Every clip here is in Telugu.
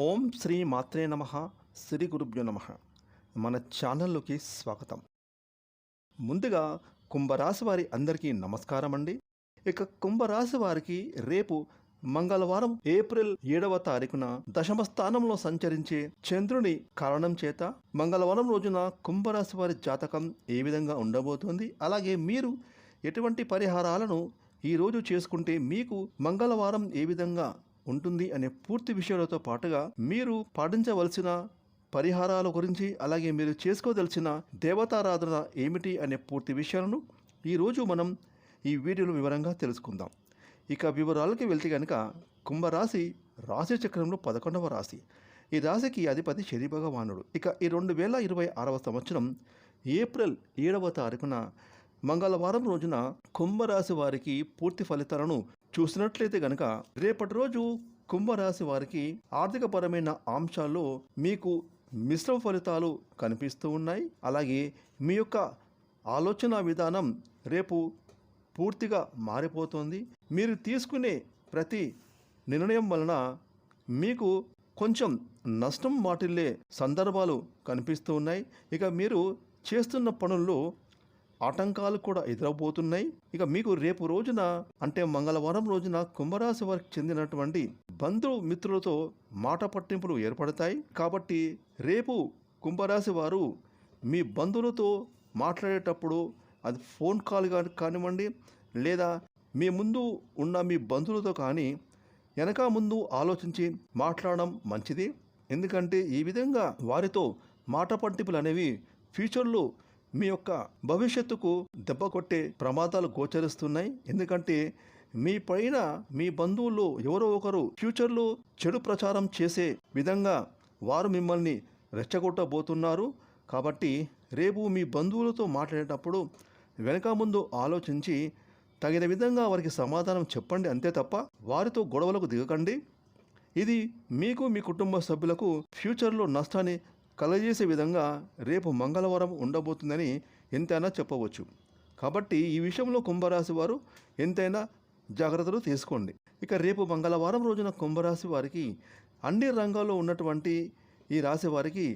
ఓం శ్రీ మాత్రే నమః. శ్రీ గురుభ్యో నమః. మన ఛానల్లోకి స్వాగతం. ముందుగా కుంభరాశి వారి అందరికీ నమస్కారం అండి. ఇక కుంభరాశి వారికి రేపు మంగళవారం ఏప్రిల్ 7వ తారీఖున దశమ స్థానంలో సంచరించే చంద్రుని కారణం చేత మంగళవారం రోజున కుంభరాశి వారి జాతకం ఏ విధంగా ఉండబోతోంది, అలాగే మీరు ఎటువంటి పరిహారాలను ఈరోజు చేసుకుంటే మీకు మంగళవారం ఏ విధంగా ఉంటుంది అనే పూర్తి విషయాలతో పాటుగా మీరు పాటించవలసిన పరిహారాల గురించి, అలాగే మీరు చేసుకోదలిచిన దేవతారాధన ఏమిటి అనే పూర్తి విషయాలను ఈరోజు మనం ఈ వీడియోలో వివరంగా తెలుసుకుందాం. ఇక వివరాలకి వెళ్తే కనుక కుంభరాశి రాశి చక్రంలో 11వ రాశి. ఈ రాశికి అధిపతి శని భగవానుడు. ఇక ఈ 2026వ సంవత్సరం ఏప్రిల్ 7వ తారీఖున మంగళవారం రోజున కుంభరాశి వారికి పూర్తి ఫలితాలను చూసినట్లయితే గనక రేపటి రోజు కుంభరాశి వారికి ఆర్థికపరమైన అంశాల్లో మీకు మిశ్రమ ఫలితాలు కనిపిస్తూ ఉన్నాయి. అలాగే మీ యొక్క ఆలోచన విధానం రేపు పూర్తిగా మారిపోతుంది. మీరు తీసుకునే ప్రతి నిర్ణయం వలన మీకు కొంచెం నష్టం వాటిల్లే సందర్భాలు కనిపిస్తూ ఉన్నాయి. ఇక మీరు చేస్తున్న పనుల్లో ఆటంకాలు కూడా ఎదురవబోతున్నాయి. ఇక మీకు రేపు రోజున అంటే మంగళవారం రోజున కుంభరాశి వారికి చెందినటువంటి బంధు మిత్రులతో మాట పట్టింపులు ఏర్పడతాయి. కాబట్టి రేపు కుంభరాశి వారు మీ బంధువులతో మాట్లాడేటప్పుడు అది ఫోన్ కాల్ కానివ్వండి, లేదా మీ ముందు ఉన్న మీ బంధువులతో కానీ వెనక ముందు ఆలోచించి మాట్లాడడం మంచిది. ఎందుకంటే ఈ విధంగా వారితో మాట పట్టింపులు అనేవి ఫ్యూచర్లో మీ యొక్క భవిష్యత్తుకు దెబ్బ కొట్టే ప్రమాదాలు గోచరిస్తున్నాయి. ఎందుకంటే మీ పైన మీ బంధువులు ఎవరో ఒకరు ఫ్యూచర్లో చెడు ప్రచారం చేసే విధంగా వారు మిమ్మల్ని రెచ్చగొట్టబోతున్నారు. కాబట్టి రేపు మీ బంధువులతో మాట్లాడేటప్పుడు వెనక ముందు ఆలోచించి తగిన విధంగా వారికి సమాధానం చెప్పండి, అంతే తప్ప వారితో గొడవలకు దిగకండి. ఇది మీకు మీ కుటుంబ సభ్యులకు ఫ్యూచర్లో నష్టాన్ని కలగజేసే విధంగా రేపు మంగళవారం ఉండబోతుందని ఎంతైనా చెప్పవచ్చు. కాబట్టి ఈ విషయంలో కుంభరాశి వారు ఎంతైనా జాగ్రత్తలు తీసుకోండి. ఇక రేపు మంగళవారం రోజున కుంభరాశి వారికి అన్ని రంగాల్లో ఉన్నటువంటి ఈ రాశి వారికి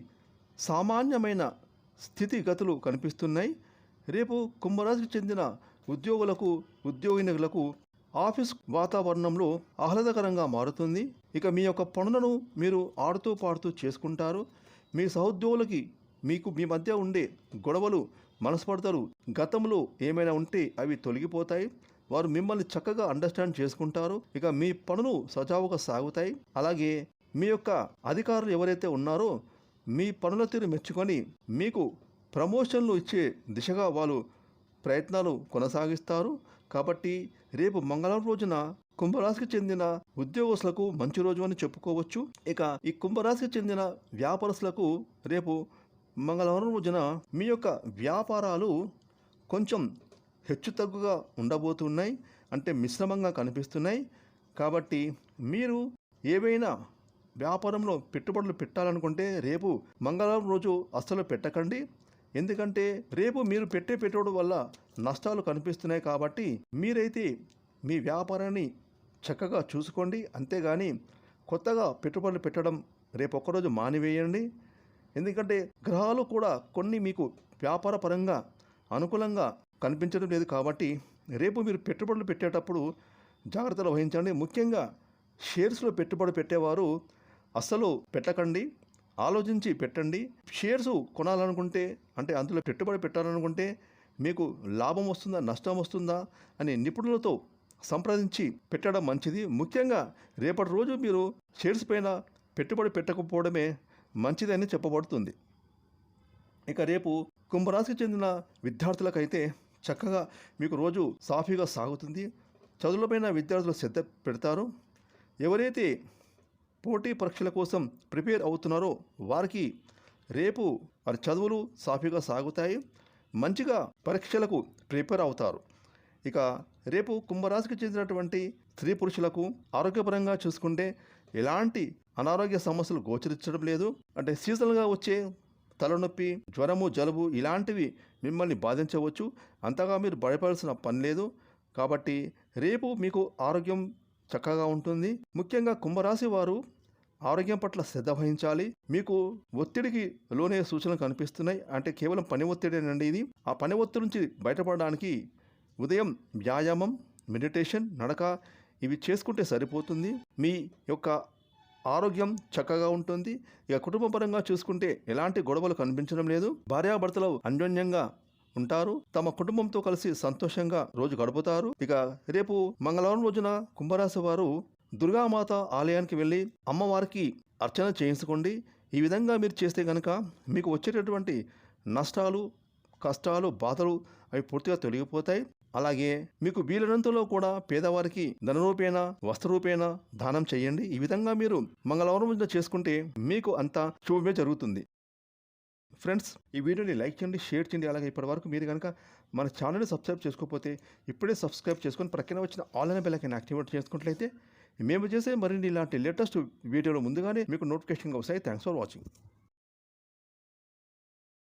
సామాన్యమైన స్థితిగతులు కనిపిస్తున్నాయి. రేపు కుంభరాశికి చెందిన ఉద్యోగులకు, ఉద్యోగినులకు ఆఫీస్ వాతావరణంలో ఆహ్లాదకరంగా మారుతుంది. ఇక మీ యొక్క పనులను మీరు ఆడుతూ పాడుతూ చేసుకుంటారు. మీ సహోద్యోగులకి మీకు మీ మధ్య ఉండే గొడవలు, మనస్పర్ధలు గతంలో ఏమైనా ఉంటే అవి తొలగిపోతాయి. వారు మిమ్మల్ని చక్కగా అండర్స్టాండ్ చేసుకుంటారు. ఇక మీ పనులు సజావుగా సాగుతాయి. అలాగే మీ యొక్క అధికారులు ఎవరైతే ఉన్నారో మీ పనుల తీరు మెచ్చుకొని మీకు ప్రమోషన్లు ఇచ్చే దిశగా వాళ్ళు ప్రయత్నాలు కొనసాగిస్తారు. కాబట్టి రేపు మంగళవారం రోజున కుంభరాశికి చెందిన ఉద్యోగస్తులకు మంచి రోజు అని చెప్పుకోవచ్చు. ఇక ఈ కుంభరాశికి చెందిన వ్యాపారస్తులకు రేపు మంగళవారం రోజున మీ యొక్క వ్యాపారాలు కొంచెం హెచ్చుతగ్గుగా ఉండబోతున్నాయి, అంటే మిశ్రమంగా కనిపిస్తున్నాయి. కాబట్టి మీరు ఏవైనా వ్యాపారంలో పెట్టుబడులు పెట్టాలనుకుంటే రేపు మంగళవారం రోజు అస్సలు పెట్టకండి. ఎందుకంటే రేపు మీరు పెట్టే పెట్టుబడి వల్ల నష్టాలు కనిపిస్తున్నాయి. కాబట్టి మీరైతే మీ వ్యాపారాన్ని చక్కగా చూసుకోండి. అంతేగాని కొత్తగా పెట్టుబడులు పెట్టడం రేపు ఒక్కరోజు మానివేయండి. ఎందుకంటే గ్రహాలు కూడా కొన్ని మీకు వ్యాపార పరంగా అనుకూలంగా కనిపించడం లేదు. కాబట్టి రేపు మీరు పెట్టుబడులు పెట్టేటప్పుడు జాగ్రత్తలు వహించండి. ముఖ్యంగా షేర్స్లో పెట్టుబడి పెట్టేవారు అస్సలు పెట్టకండి, ఆలోచించి పెట్టండి. షేర్స్ కొనాలనుకుంటే, అంటే అందులో పెట్టుబడి పెట్టాలనుకుంటే మీకు లాభం వస్తుందా, నష్టం వస్తుందా అని నిపుణులతో సంప్రదించి పెట్టడం మంచిది. ముఖ్యంగా రేపటి రోజు మీరు షేర్స్ పైన పెట్టుబడి పెట్టకపోవడమే మంచిదని చెప్పబడుతుంది. ఇక రేపు కుంభరాశికి చెందిన విద్యార్థులకైతే చక్కగా మీకు రోజు సాఫీగా సాగుతుంది. చదువులపైన విద్యార్థులు శ్రద్ధ పెడతారు. ఎవరైతే పోటీ పరీక్షల కోసం ప్రిపేర్ అవుతున్నారో వారికి రేపు వారి చదువులు సాఫీగా సాగుతాయి, మంచిగా పరీక్షలకు ప్రిపేర్ అవుతారు. ఇక రేపు కుంభరాశికి చెందినటువంటి స్త్రీ పురుషులకు ఆరోగ్యపరంగా చూసుకుంటే ఎలాంటి అనారోగ్య సమస్యలు గోచరించడం లేదు. అంటే సీజనల్గా వచ్చే తలనొప్పి, జ్వరము, జలుబు ఇలాంటివి మిమ్మల్ని బాధించవచ్చు. అంతగా మీరు భయపడాల్సిన పని లేదు. కాబట్టి రేపు మీకు ఆరోగ్యం చక్కగా ఉంటుంది. ముఖ్యంగా కుంభరాశి వారు ఆరోగ్యం పట్ల శ్రద్ధ వహించాలి. మీకు ఒత్తిడికి లోనే సూచనలు కనిపిస్తున్నాయి అంటే కేవలం పని ఒత్తిడేనండి ఇది. ఆ పని ఒత్తిడి నుంచి బయటపడడానికి ఉదయం వ్యాయామం, మెడిటేషన్, నడక ఇవి చేసుకుంటే సరిపోతుంది. మీ యొక్క ఆరోగ్యం చక్కగా ఉంటుంది. ఇక కుటుంబ పరంగా చూసుకుంటే ఎలాంటి గొడవలు కనిపించడం లేదు. భార్యాభర్తలు అన్యోన్యంగా ఉంటారు. తమ కుటుంబంతో కలిసి సంతోషంగా రోజు గడుపుతారు. ఇక రేపు మంగళవారం రోజున కుంభరాశి వారు దుర్గామాత ఆలయానికి వెళ్ళి అమ్మవారికి అర్చన చేయించుకోండి. ఈ విధంగా మీరు చేస్తే కనుక మీకు వచ్చేటటువంటి నష్టాలు, కష్టాలు, బాధలు అవి పూర్తిగా తొలగిపోతాయి. అలాగే మీకు వీలైనంతలో కూడా పేదవారికి ధనరూపేణ, వస్త్రరూపేణ దానం చేయండి. ఈ విధంగా మీరు మంగళవారం రోజున చేసుకుంటే మీకు అంతా శుభమే జరుగుతుంది. ఫ్రెండ్స్, ఈ వీడియోని లైక్ చేయండి, షేర్ చేయండి. అలాగే ఇప్పటివరకు మీరు కనుక మన ఛానల్ని సబ్స్క్రైబ్ చేసుకోకపోతే ఇప్పుడే సబ్స్క్రైబ్ చేసుకొని ప్రక్కన వచ్చిన ఆల్ అనే బెల్ ఐకాన్ యాక్టివేట్ చేసుకున్నట్లయితే మేము చేసే మరిన్ని ఇలాంటి లేటెస్ట్ వీడియోలు ముందుగానే మీకు నోటిఫికేషన్గా వస్తాయి. Thanks for watching.